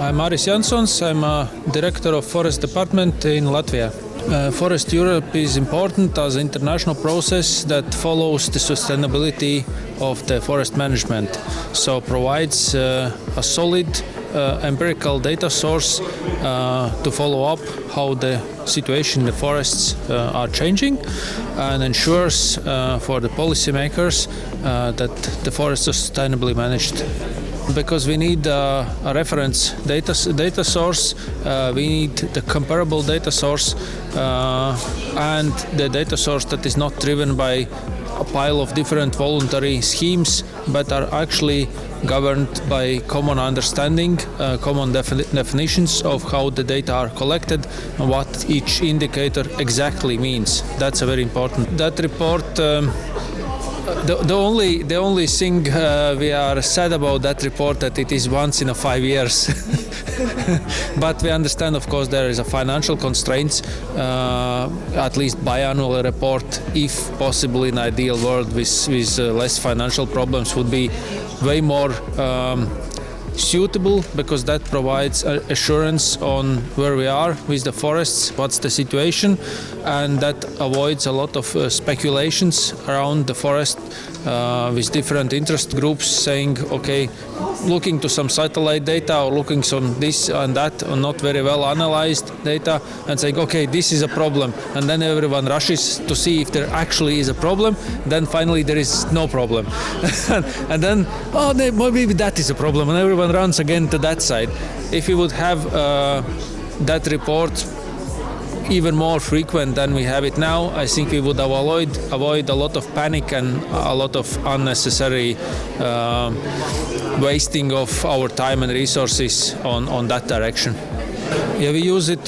I'm Āris Jansons. I'm a director of Forest Department in Latvia. Forest Europe is important as an international process that follows the sustainability of the forest management. So provides a solid empirical data source to follow up how the situation in the forests are changing, and ensures for the policymakers that the forests are sustainably managed. Because we need a reference data source, we need the comparable data source, and the data source that is not driven by a pile of different voluntary schemes, but are actually governed by common understanding, common definitions of how the data are collected and what each indicator exactly means. That's very important. That report. The only thing we are sad about that report that it is once in 5 years. But we understand, of course, there is a financial constraints. At least biannual report, if possible in ideal world with less financial problems, would be way more suitable, because that provides assurance on where we are with the forests, what's the situation, and that avoids a lot of speculations around the forest with different interest groups saying, okay, looking to some satellite data or looking some this and that, or not very well analyzed data, and saying, okay, this is a problem, and then everyone rushes to see if there actually is a problem. Then finally there is no problem, and then maybe that is a problem, and everyone runs again to that side. If we would have that report even more frequent than we have it now, I think we would avoid a lot of panic and a lot of unnecessary wasting of our time and resources on that direction. Yeah, we use it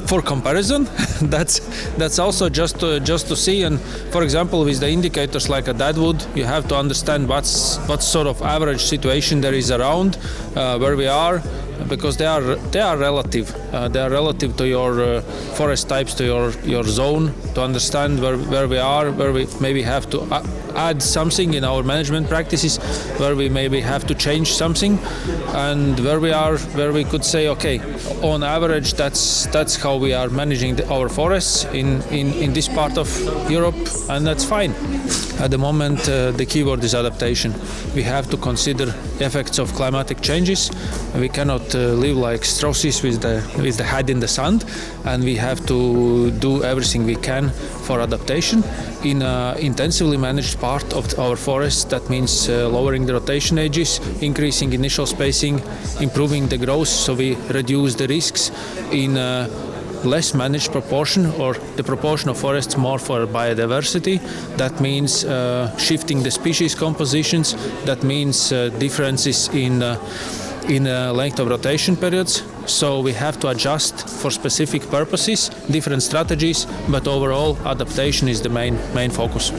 for comparison. that's also just to see, and for example with the indicators like a deadwood, you have to understand what sort of average situation there is around where we are, because they are relative. They are relative to your forest types, to your zone, to understand where we are, where we maybe have to add something in our management practices, where we maybe have to change something, and where we could say, okay, on average that's how we are managing our forests in this part of Europe, and that's fine. At the moment, the keyword is adaptation. We have to consider effects of climatic changes. We cannot live like Strauss with the head in the sand, and we have to do everything we can for adaptation in an intensively managed part of our forests. That means lowering the rotation ages, increasing initial spacing, improving the growth, so we reduce the risks in less managed proportion, or the proportion of forests more for biodiversity. That means shifting the species compositions. That means differences in length of rotation periods. So we have to adjust for specific purposes, different strategies, but overall adaptation is the main focus.